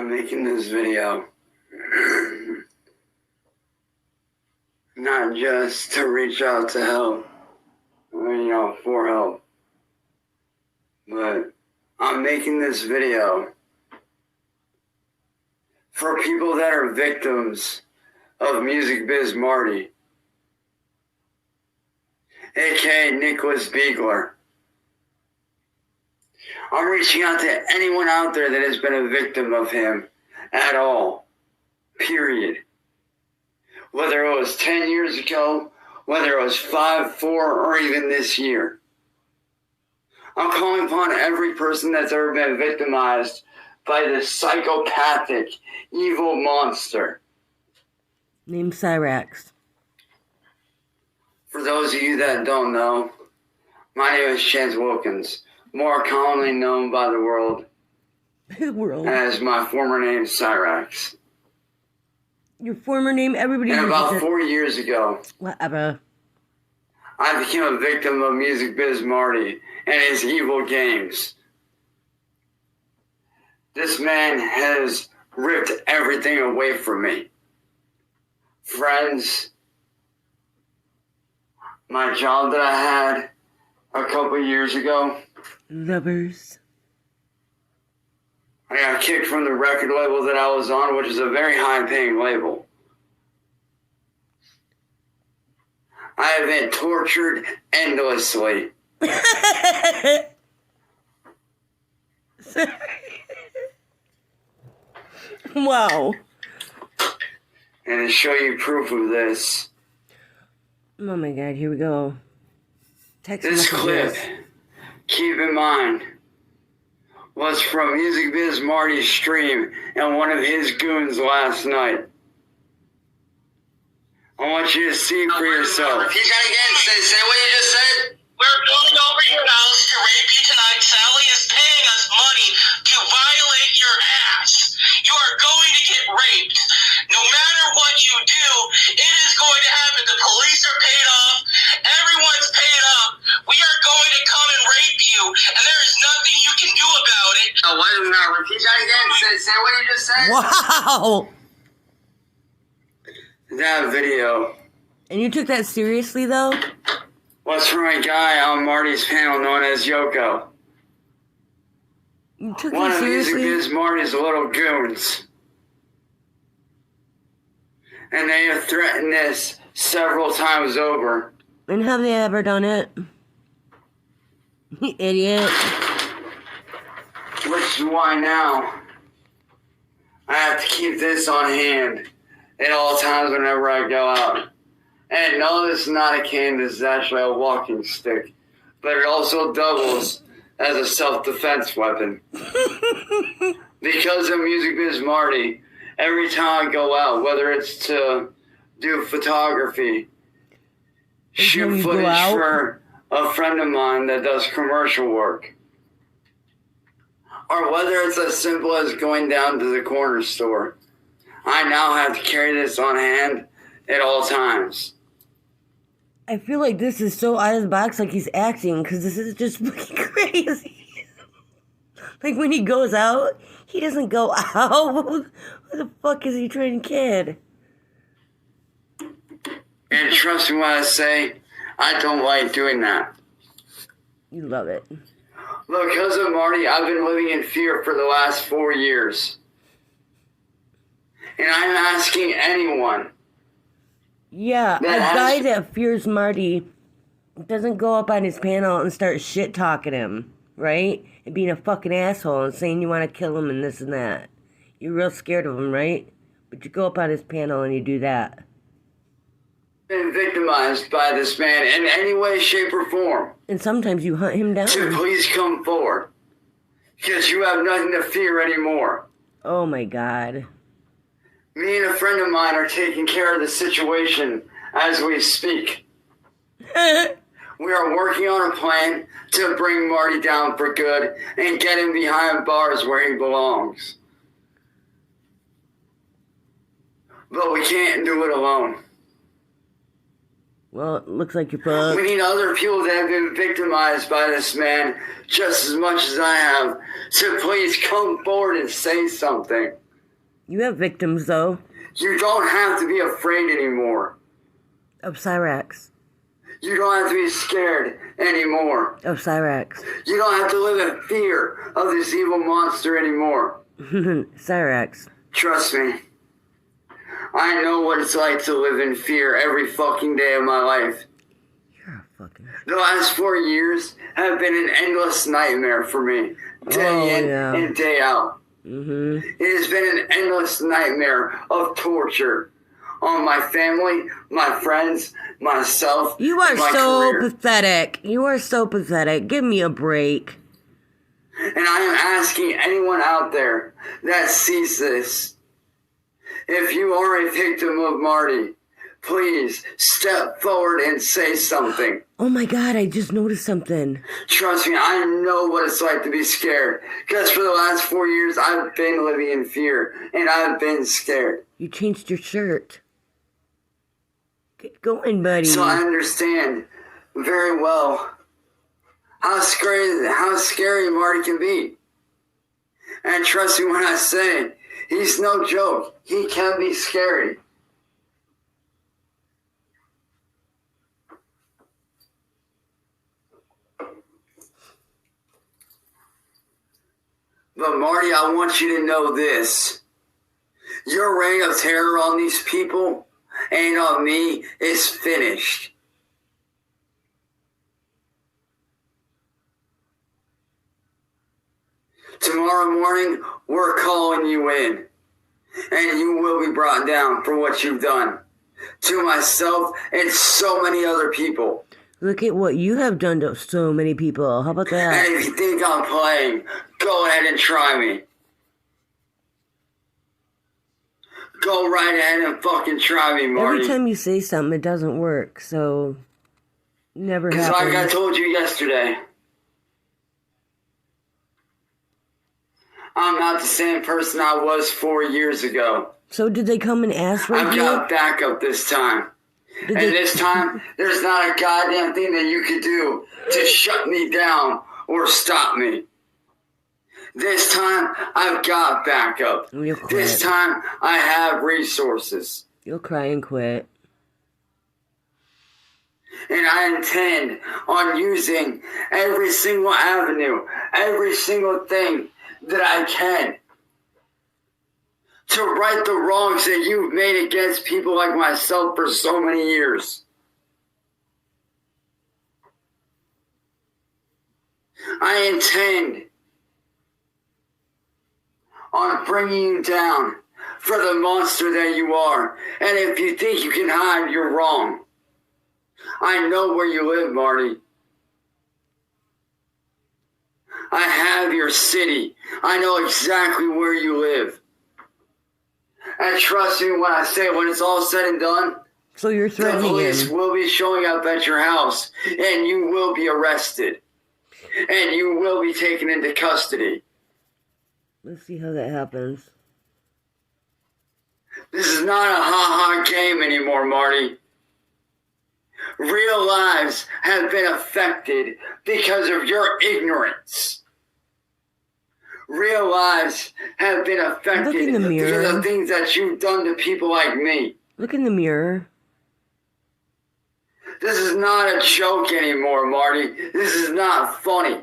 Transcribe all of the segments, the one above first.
I'm making this video not just to reach out to help, for help, but I'm making this video for people that are victims of Music Biz Marty, aka Nicholas Beagler. I'm reaching out to anyone out there that has been a victim of him at all. Period. Whether it was 10 years ago, whether it was 5, 4, or even this year. I'm calling upon every person that's ever been victimized by this psychopathic, evil monster. Named Cyraxx. For those of you that don't know, my name is Chance Wilkins, more commonly known by the world as my former name, Cyraxx. Your former name, everybody and uses about it. 4 years ago, Whatever. I became a victim of Music Biz Marty and his evil games. This man has ripped everything away from me. Friends, my job that I had a couple years ago. Lovers. I got kicked from the record label that I was on, which is a very high-paying label. I have been tortured endlessly. Wow. And to show you proof of this, Oh my god, here we go. Text this clip, keep in mind, was from Music Biz Marty's stream and one of his goons last night. I want you to see for yourself. Repeat that again. Say what you just said. We're going over your house to rape you tonight. Sally is paying us money to violate your ass. You are going to get raped. No matter what you do, it is going to happen. The police are paid off. Everyone's paid up. We are going to come and rape you, and there is nothing you can do about it. Oh, why don't you repeat that again? Say what you just said. Wow. That video. And you took that seriously, though? Was from a guy on Marty's panel known as Yoko. You took one it of seriously? Music Biz Marty's little goons. And they have threatened this several times over. And have they ever done it? You idiot. Which is why now I have to keep this on hand at all times whenever I go out. And no, this is not a cane, this is actually a walking stick. But it also doubles as a self-defense weapon. Because of Music Biz Marty, every time I go out, whether it's to do photography, shoot footage for a friend of mine that does commercial work, or whether it's as simple as going down to the corner store, I now have to carry this on hand at all times. I feel like this is so out of the box, like he's acting, because this is just fucking crazy. Like when he goes out, he doesn't go out. What the fuck is he trying to kid? And trust me when I say, I don't like doing that. You love it. Because of Marty, I've been living in fear for the last 4 years. And I'm asking anyone. Yeah, a guy that fears Marty doesn't go up on his panel and start shit-talking him, right? And being a fucking asshole and saying you want to kill him and this and that. You're real scared of him, right? But you go up on his panel and you do that. Been victimized by this man in any way, shape, or form. And sometimes you hunt him down. So please come forward. Because you have nothing to fear anymore. Oh my god. Me and a friend of mine are taking care of the situation as we speak. We are working on a plan to bring Marty down for good and get him behind bars where he belongs. But we can't do it alone. Well, it looks like you're fucked. We need other people that have been victimized by this man just as much as I have. So please come forward and say something. You have victims, though. You don't have to be afraid anymore. Of Cyraxx. You don't have to be scared anymore. Of Cyraxx. You don't have to live in fear of this evil monster anymore. Cyraxx. Trust me. I know what it's like to live in fear every fucking day of my life. You're a fucking... The last 4 years have been an endless nightmare for me. Day in and day out. Mm-hmm. It has been an endless nightmare of torture on my family, my friends, myself. You are my so career. pathetic. You are so pathetic. Give me a break. And I am asking anyone out there that sees this, if you are a victim of Marty, please step forward and say something. Oh my God, I just noticed something. Trust me, I know what it's like to be scared. Because for the last 4 years, I've been living in fear. And I've been scared. You changed your shirt. Get going, buddy. So I understand very well how scary Marty can be. And trust me when I say, he's no joke. He can be scary. But Marty, I want you to know this. Your reign of terror on these people and on me is finished. Tomorrow morning, we're calling you in. And you will be brought down for what you've done. To myself and so many other people. Look at what you have done to so many people. How about that? And if you think I'm playing, go ahead and try me. Go right ahead and fucking try me, Marty. Every time you say something, it doesn't work, so... Never happens. Because like I told you yesterday, I'm not the same person I was 4 years ago. So did they come and ask for you? I've got backup this time. And this time, there's not a goddamn thing that you could do to shut me down or stop me. This time, I've got backup. You'll quit. This time, I have resources. You'll cry and quit. And I intend on using every single avenue, every single thing that I can to right the wrongs that you've made against people like myself for so many years. I intend on bringing you down for the monster that you are. And if you think you can hide, you're wrong. I know where you live, Marty. I have your city. I know exactly where you live. And trust me when I say, when it's all said and done, So you're the threatening police him. will be showing up at your house, and you will be arrested, and you will be taken into custody. Let's see how that happens. This is not a ha-ha game anymore, Marty. Real lives have been affected because of your ignorance. Real lives have been affected Look in the mirror. because of things that you've done to people like me. Look in the mirror. This is not a joke anymore, Marty. This is not funny.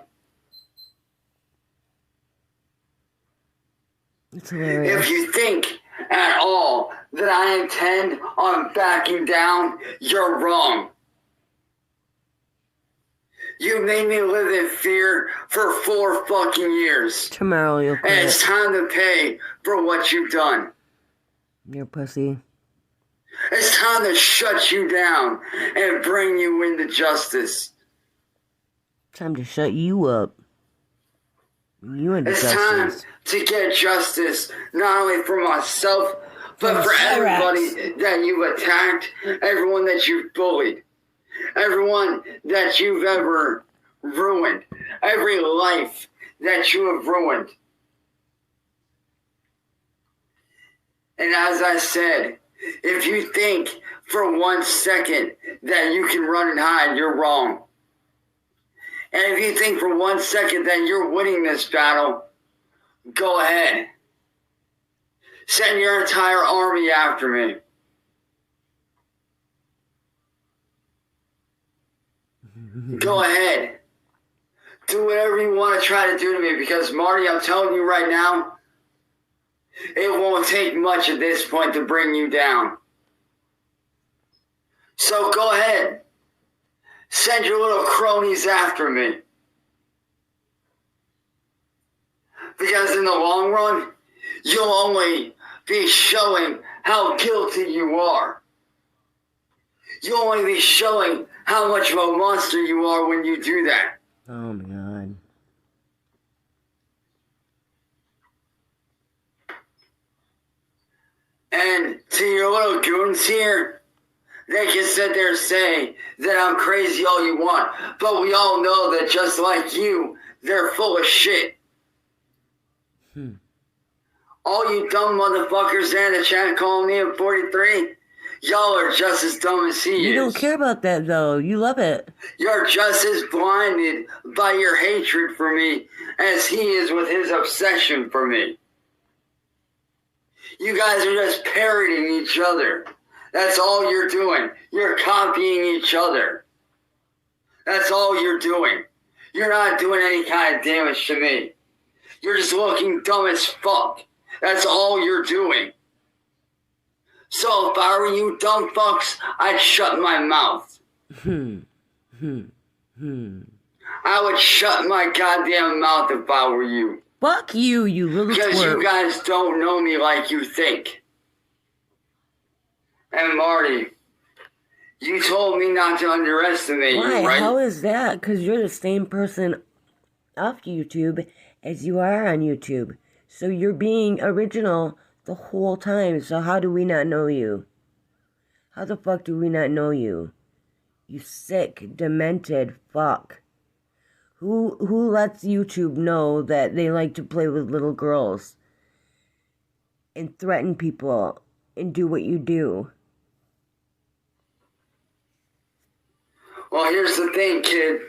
It's hilarious. If you think at all that I intend on backing down, you're wrong. You made me live in fear for 4 fucking years. Tomorrow you'll And it's quit. time to pay for what you've done. You're a pussy. It's time to shut you down and bring you into justice. Time to shut you up. You into It's time justice. to get justice, not only for myself, but For for Cyraxx. everybody that you've attacked, everyone that you've bullied, everyone that you've ever ruined, every life that you have ruined. And as I said, if you think for 1 second that you can run and hide, you're wrong. And if you think for 1 second that you're winning this battle, go ahead. Send your entire army after me. Go ahead. Do whatever you want to try to do to me, because Marty, I'm telling you right now, it won't take much at this point to bring you down. So go ahead. Send your little cronies after me. Because in the long run, you'll only be showing how guilty you are. You'll only be showing how much of a monster you are when you do that. Oh my God. And to your little goons here, they can sit there and say that I'm crazy all you want, but we all know that just like you, they're full of shit. All you dumb motherfuckers there in the chat calling me a 43, y'all are just as dumb as he is. You don't care about that, though. You love it. You're just as blinded by your hatred for me as he is with his obsession for me. You guys are just parroting each other. That's all you're doing. You're copying each other. That's all you're doing. You're not doing any kind of damage to me. You're just looking dumb as fuck. That's all you're doing. So if I were you dumb fucks, I'd shut my mouth. I would shut my goddamn mouth if I were you. Fuck you, you little Because twerp. you guys don't know me like you think. And Marty, you told me not to underestimate Why? you, right? How is that? Because you're the same person off YouTube as you are on YouTube. So you're being original the whole time. So how do we not know you? How the fuck do we not know you? You sick, demented fuck. Who lets YouTube know that they like to play with little girls and threaten people and do what you do? Well, here's the thing, kid.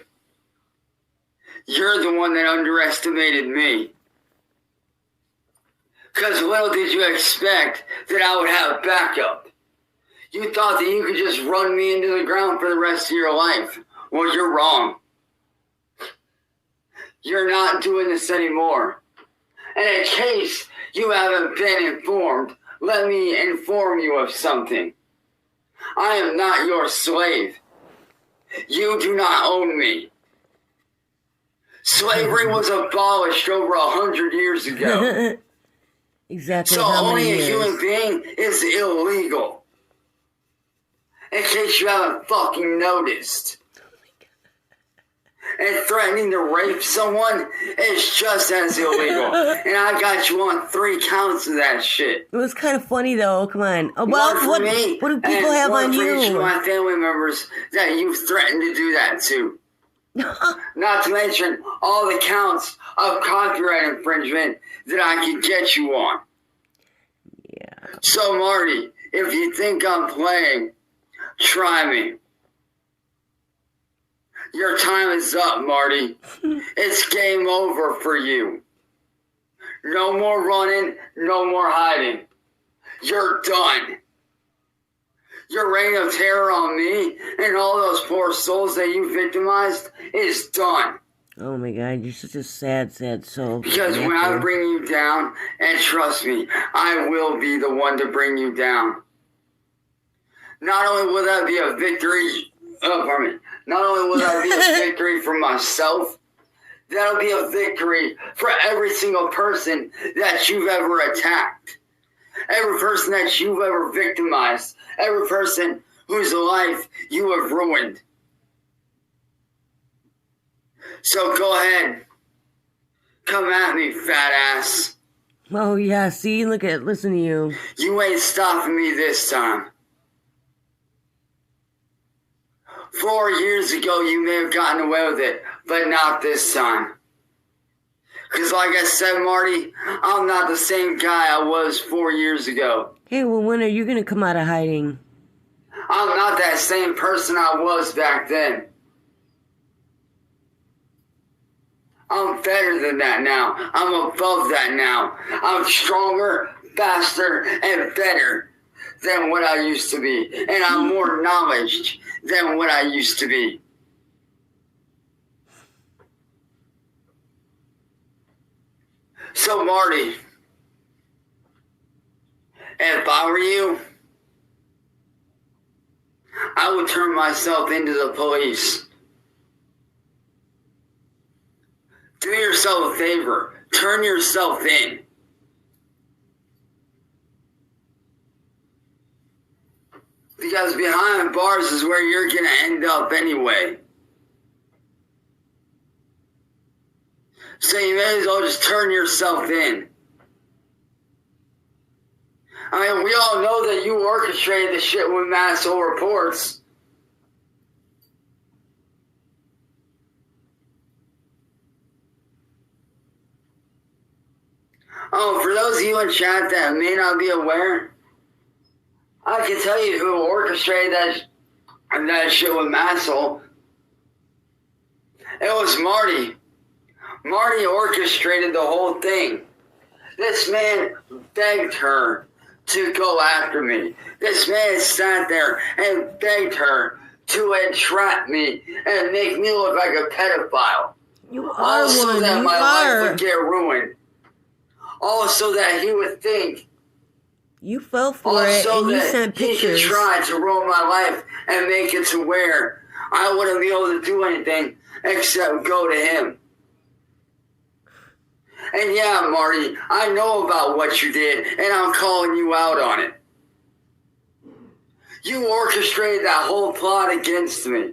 You're the one that underestimated me. Because little did you expect that I would have backup. You thought that you could just run me into the ground for the rest of your life. Well, you're wrong. You're not doing this anymore. And in case you haven't been informed, let me inform you of something. I am not your slave. You do not own me. Slavery was abolished over 100 years ago. Exactly. So how owning many a years? human being is illegal. In case you haven't fucking noticed. And threatening to rape someone is just as illegal. And I got you on 3 counts of that shit. It was kind of funny though. Come on. Oh, well, One what for me, do people and have one on for each of you? my family members that you've threatened to do that to. Not to mention all the counts of copyright infringement that I could get you on. Yeah. So Marty, if you think I'm playing, try me. Your time is up, Marty. It's game over for you. No more running, no more hiding. You're done. Your reign of terror on me and all those poor souls that you victimized is done. Oh my God, you're such a sad, sad soul. Because when I bring you down, and trust me, I will be the one to bring you down. Not only will that be a victory, not only will that be a victory for myself, that'll be a victory for every single person that you've ever attacked. Every person that you've ever victimized. Every person whose life you have ruined. So go ahead. Come at me, fat ass. Oh yeah, see, listen to you. You ain't stopping me this time. 4 years ago, you may have gotten away with it, but not this time. Because like I said, Marty, I'm not the same guy I was 4 years ago. Hey, well, when are you gonna come out of hiding? I'm not that same person I was back then. I'm better than that now. I'm above that now. I'm stronger, faster, and better than what I used to be. And I'm more knowledge than what I used to be. So, Marty, if I were you, I would turn myself into the police. Do yourself a favor. Turn yourself in. Because behind bars is where you're going to end up anyway. So you may as well just turn yourself in. I mean, we all know that you orchestrated the shit with Masshole Reports. Oh, for those of you in chat that may not be aware, I can tell you who orchestrated that shit with Masshole. It was Marty. Marty orchestrated the whole thing. This man begged her to go after me. This man sat there and begged her to entrap me and make me look like a pedophile. You are also one. that You my are. life would get ruined. Also that he would think. You fell for it, and you sent He pictures. could try to ruin my life and make it to where I wouldn't be able to do anything except go to him. And yeah, Marty, I know about what you did, and I'm calling you out on it. You orchestrated that whole plot against me.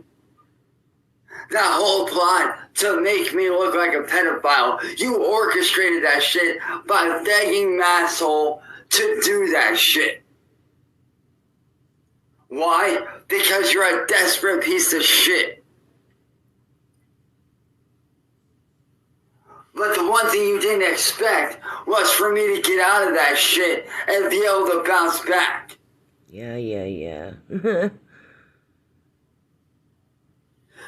That whole plot to make me look like a pedophile. You orchestrated that shit by begging Masshole to do that shit. Why? Because you're a desperate piece of shit. But the one thing you didn't expect was for me to get out of that shit and be able to bounce back. Yeah.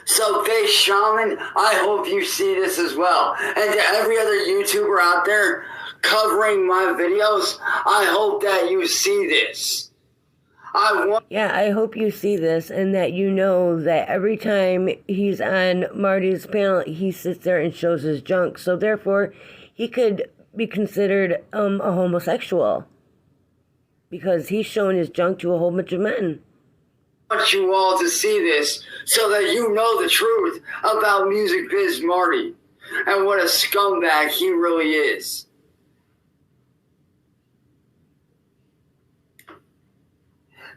So, Face Shaman, I hope you see this as well. And to every other YouTuber out there covering my videos, I hope that you see this. I hope you see this and that you know that every time he's on Marty's panel, he sits there and shows his junk. So therefore, he could be considered a homosexual because he's showing his junk to a whole bunch of men. I want you all to see this so that you know the truth about Music Biz Marty and what a scumbag he really is.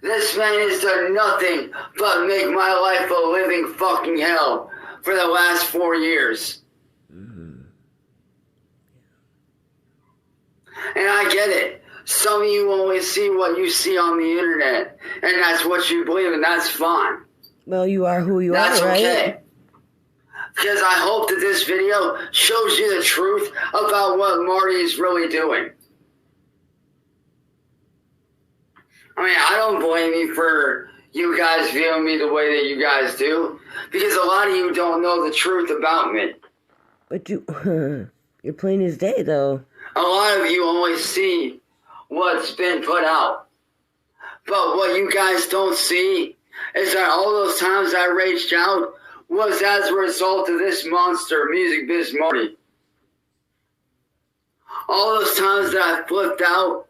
This man has done nothing but make my life a living fucking hell for the last 4 years. Mm-hmm. And I get it. Some of you only see what you see on the internet, and that's what you believe, and that's fine. Well, you are who you that's are, right? That's okay. Because I hope that this video shows you the truth about what Marty is really doing. I mean, I don't blame you for you guys viewing me the way that you guys do, because a lot of you don't know the truth about me. But you're plain as day, though. A lot of you only see what's been put out. But what you guys don't see is that all those times I raged out was as a result of this monster, Music Biz Marty. All those times that I flipped out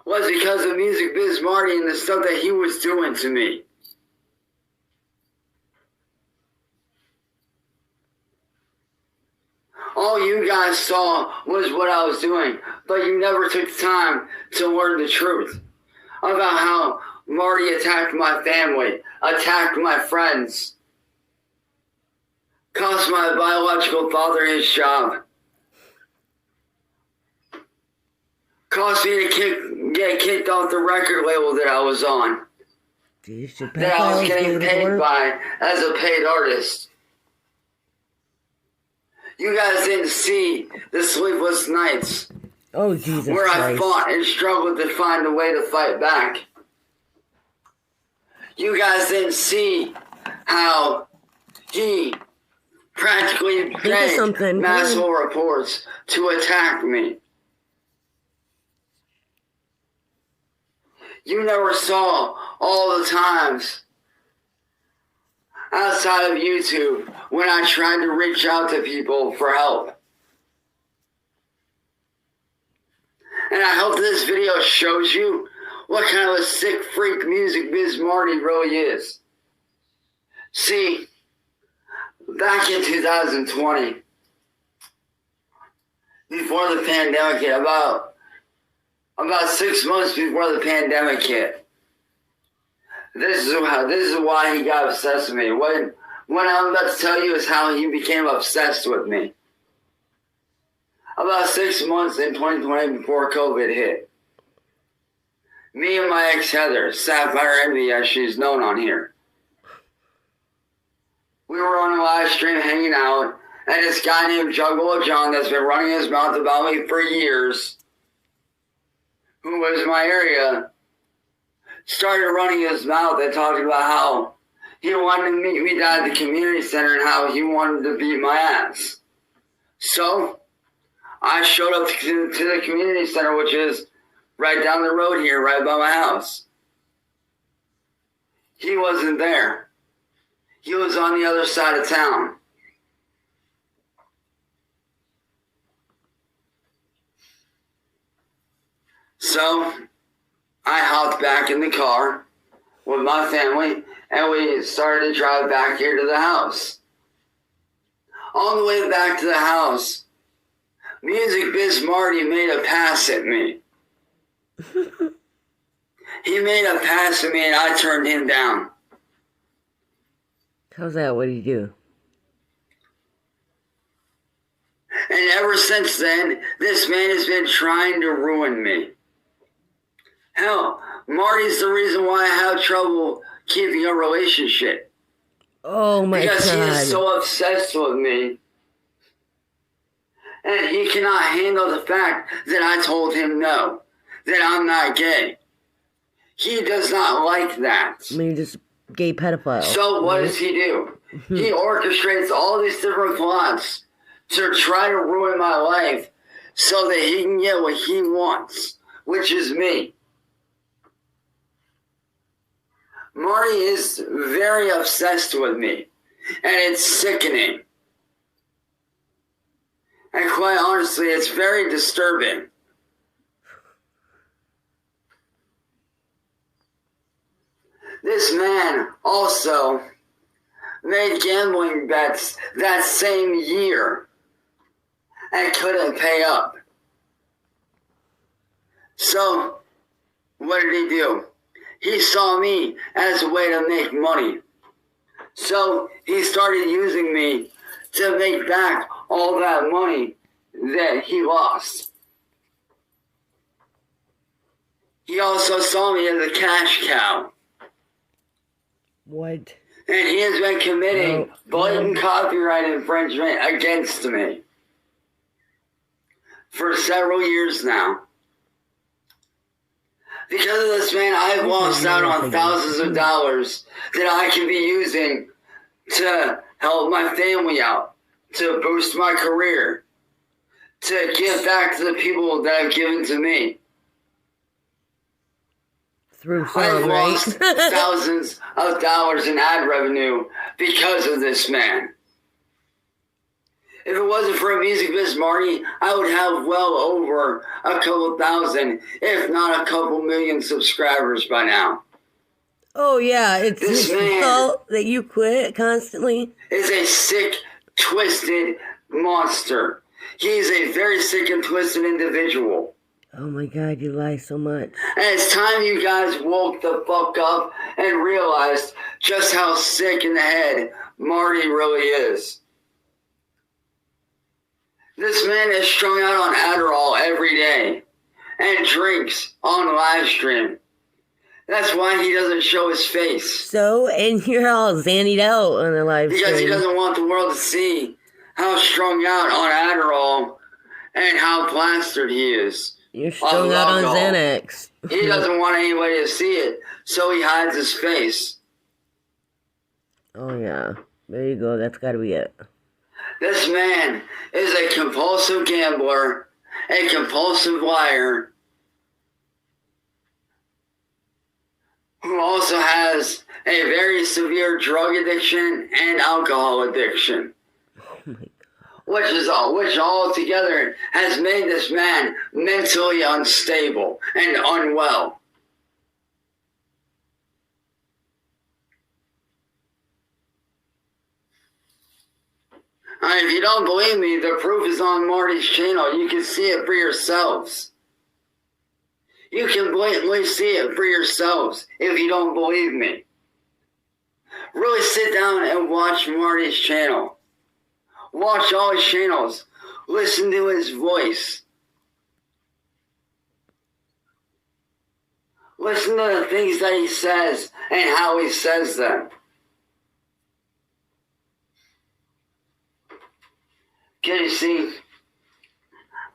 was because of Music Biz Marty and the stuff that he was doing to me. All you guys saw was what I was doing, but you never took the time to learn the truth about how Marty attacked my family, attacked my friends, cost my biological father his job, caused me to get kicked off the record label that I was on, that I was getting paid by as a paid artist. You guys didn't see the sleepless nights. Oh, Jesus where Christ. I fought and struggled to find a way to fight back. You guys didn't see how he practically begged Masshole Reports to attack me. You never saw all the times outside of YouTube when I tried to reach out to people for help. And I hope this video shows you what kind of a sick freak Music Biz Marty really is. See, back in 2020, before the pandemic hit, about 6 months before the pandemic hit, this is why he got obsessed with me. What I'm about to tell you is how he became obsessed with me. About 6 months in 2020 before COVID hit, me and my ex Heather, Sapphire Envy as she's known on here, we were on a live stream hanging out, and this guy named Juggalo John that's been running his mouth about me for years, who was in my area, started running his mouth and talking about how he wanted to meet me down at the community center and how he wanted to beat my ass. So I showed up to the community center, which is right down the road here, right by my house. He wasn't there. He was on the other side of town. So I hopped back in the car with my family and we started to drive back here to the house. On the way back to the house, Music Biz Marty made a pass at me. He made a pass at me and I turned him down. How's that? What did he do? And ever since then, this man has been trying to ruin me. Hell, Marty's the reason why I have trouble keeping a relationship. Oh my God. Because he is so obsessed with me. And he cannot handle the fact that I told him no, that I'm not gay. He does not like that. I mean, just gay pedophile. So what does he do? He orchestrates all these different plots to try to ruin my life so that he can get what he wants, which is me. Marty is very obsessed with me, and it's sickening. And quite honestly, it's very disturbing. This man also made gambling bets that same year and couldn't pay up. So, what did he do? He saw me as a way to make money. So, he started using me to make back all that money that he lost. He also saw me as a cash cow. What? And he has been committing blatant copyright infringement against me for several years now. Because of this man, I've lost out on thousands of dollars that I can be using to help my family out, to boost my career, to give back to the people that have given to me. Through song, I've right? lost thousands of dollars in ad revenue because of this man. If it wasn't for Music Biz Marty, I would have well over a couple thousand, if not a couple million subscribers by now. Oh yeah, it's This his man fault that you quit constantly. is a sick, twisted monster. He is a very sick and twisted individual. Oh my God, you lie so much. And it's time you guys woke the fuck up and realized just how sick in the head Marty really is. This man is strung out on Adderall every day and drinks on live stream. That's why he doesn't show his face. So, and you're all zannied out on the live stream. Because he doesn't want the world to see how strung out on Adderall and how plastered he is. You're strung out on alcohol. Xanax. He doesn't want anybody to see it, so he hides his face. Oh yeah, there you go. That's got to be it. This man is a compulsive gambler, a compulsive liar, who also has a very severe drug addiction and alcohol addiction. Which all together has made this man mentally unstable and unwell. If you don't believe me, the proof is on Marty's channel. You can see it for yourselves. You can blatantly see it for yourselves if you don't believe me. Really sit down and watch Marty's channel. Watch all his channels. Listen to his voice. Listen to the things that he says and how he says them. Okay, you see,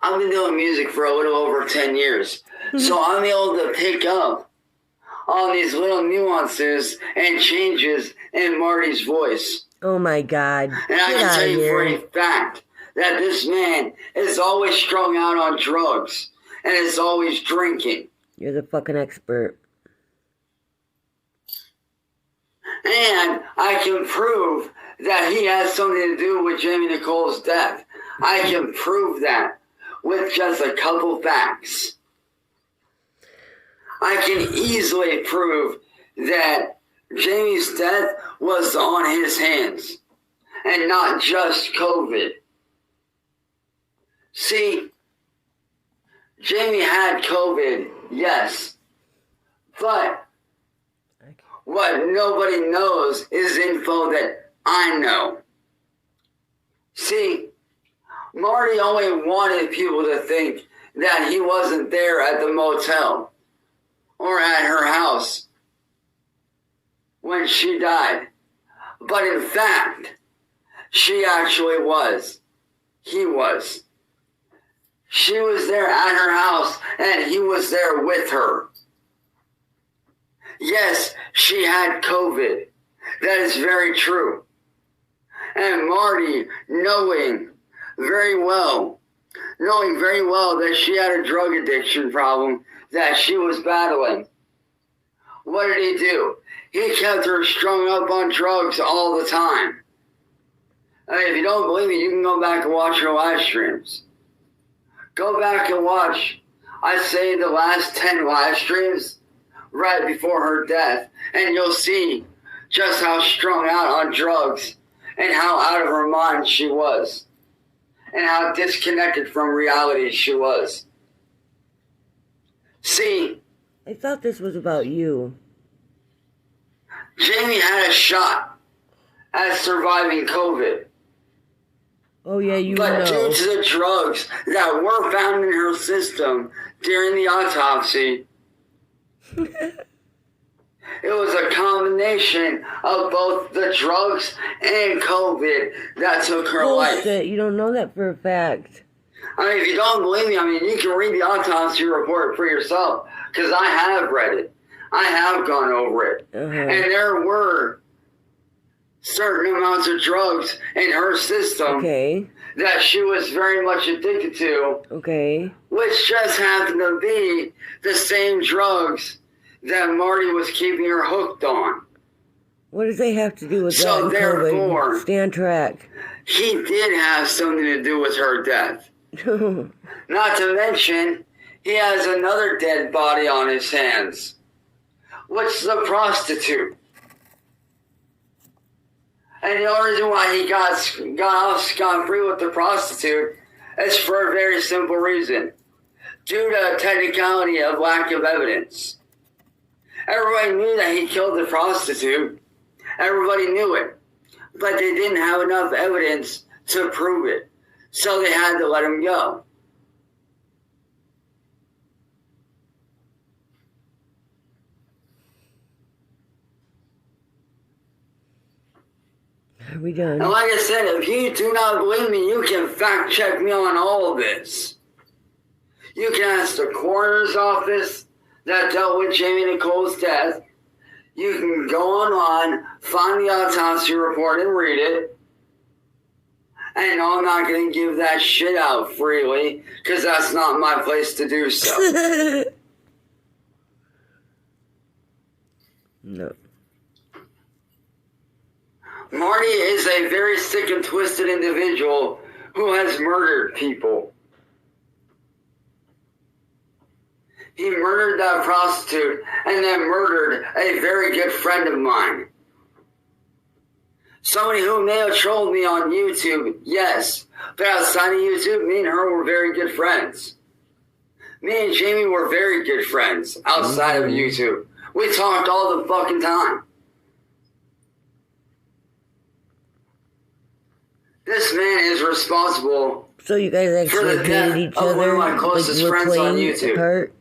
I've been doing music for a little over 10 years. So I'm able to pick up on these little nuances and changes in Marty's voice. Oh my God. And I can tell you for a fact that this man is always strung out on drugs and is always drinking. You're the fucking expert. And I can prove that he has something to do with Jamie Nicole's death. I can prove that with just a couple facts. I can easily prove that Jamie's death was on his hands and not just COVID. See, Jamie had COVID, yes, but what nobody knows is info that I know. See, Marty only wanted people to think that he wasn't there at the motel or at her house when she died. But in fact, she actually was. He was. She was there at her house and he was there with her. Yes, she had COVID. That is very true. And Marty, knowing very well that she had a drug addiction problem that she was battling, what did he do? He kept her strung up on drugs all the time. If you don't believe me, you can go back and watch her live streams. Go back and watch, I say, the last 10 live streams right before her death, and you'll see just how strung out on drugs and how out of her mind she was and how disconnected from reality she was. See, I thought this was about you. Jamie had a shot at surviving COVID. Oh yeah, you but know. Due to the drugs that were found in her system during the autopsy, it was a combination of both the drugs and COVID that took her life. You don't know that for a fact. I mean, if you don't believe me, you can read the autopsy report for yourself, because I have read it. I have gone over it. And there were certain amounts of drugs in her system that she was very much addicted to. Which just happened to be the same drugs that Marty was keeping her hooked on. What does they have to do with that? So therefore, stay on track. He did have something to do with her death. Not to mention, he has another dead body on his hands, which is a prostitute. And the only reason why he got off scot-free with the prostitute is for a very simple reason. Due to a technicality of lack of evidence. Everybody knew that he killed the prostitute. Everybody knew it. But they didn't have enough evidence to prove it. So they had to let him go. Are we done? And like I said, if you do not believe me, you can fact check me on all of this. You can ask the coroner's office that dealt with Jamie Nicole's death. You can go online, find the autopsy report and read it. And no, I'm not going to give that shit out freely, because that's not my place to do so. No. Marty is a very sick and twisted individual who has murdered people. He murdered that prostitute and then murdered a very good friend of mine. Somebody who may have trolled me on YouTube, yes. But outside of YouTube, me and her were very good friends. Me and Jamie were very good friends outside of YouTube. We talked all the fucking time. This man is responsible. So you guys actually hated each other? One of my closest friends on YouTube. Apart?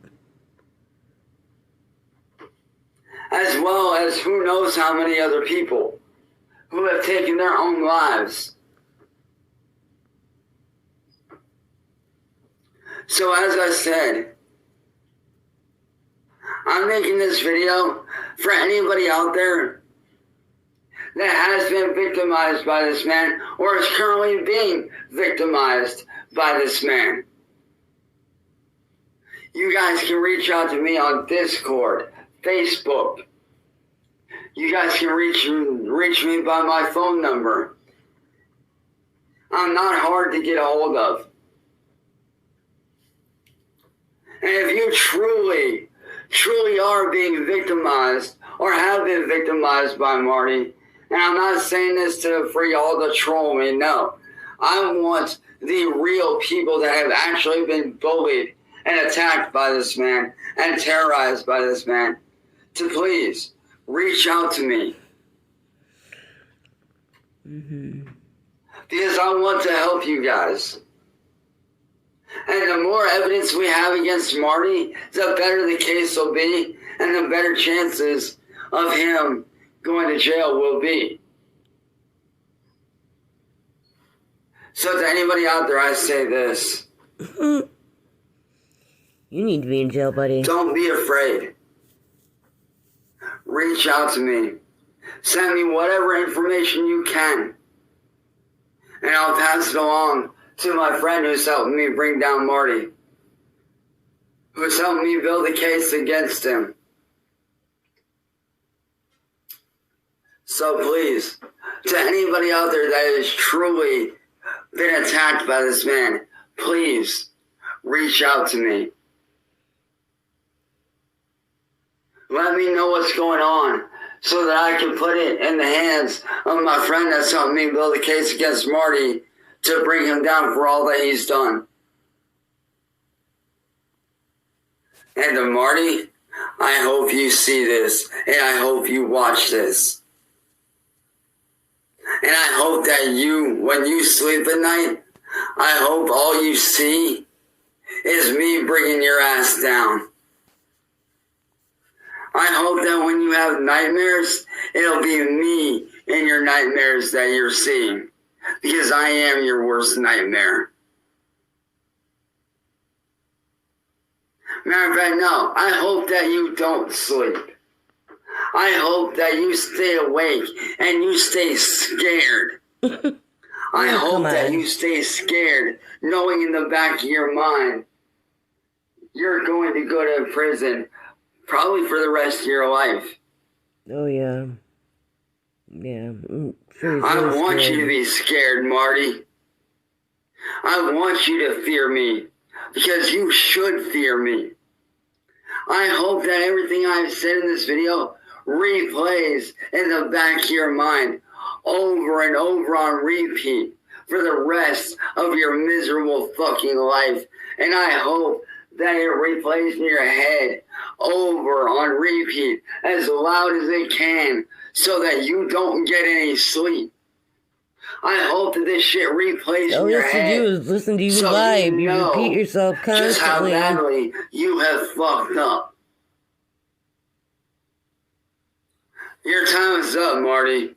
As well as who knows how many other people who have taken their own lives. So as I said, I'm making this video for anybody out there that has been victimized by this man or is currently being victimized by this man. You guys can reach out to me on Discord, Facebook. You guys can reach me by my phone number. I'm not hard to get a hold of. And if you truly are being victimized or have been victimized by Marty, and I'm not saying this for y'all to troll me, no. I want the real people that have actually been bullied and attacked by this man and terrorized by this man to please reach out to me. Because I want to help you guys. And the more evidence we have against Marty, the better the case will be, and the better chances of him going to jail will be. So to anybody out there, I say this. You need to be in jail, buddy. Don't be afraid. Reach out to me. Send me whatever information you can. And I'll pass it along to my friend who's helped me bring down Marty. Who's helped me build a case against him. So please, to anybody out there that has truly been attacked by this man, please reach out to me. Let me know what's going on so that I can put it in the hands of my friend that's helped me build a case against Marty to bring him down for all that he's done. And to Marty, I hope you see this, and I hope you watch this. And I hope that when you sleep at night, I hope all you see is me bringing your ass down. I hope that when you have nightmares, it'll be me in your nightmares that you're seeing. Because I am your worst nightmare. Matter of fact, no. I hope that you don't sleep. I hope that you stay awake and you stay scared. I hope that you stay scared, knowing in the back of your mind, you're going to go to prison probably for the rest of your life. Oh, yeah. Yeah. I want you to be scared, Marty. I want you to fear me, because you should fear me. I hope that everything I've said in this video replays in the back of your mind over and over on repeat for the rest of your miserable fucking life. And I hope that it replays in your head over on repeat as loud as it can so that you don't get any sleep. I hope that this shit replays in your head. All you have to do is listen to you live. You repeat yourself constantly. Just how badly you have fucked up. Your time is up, Marty.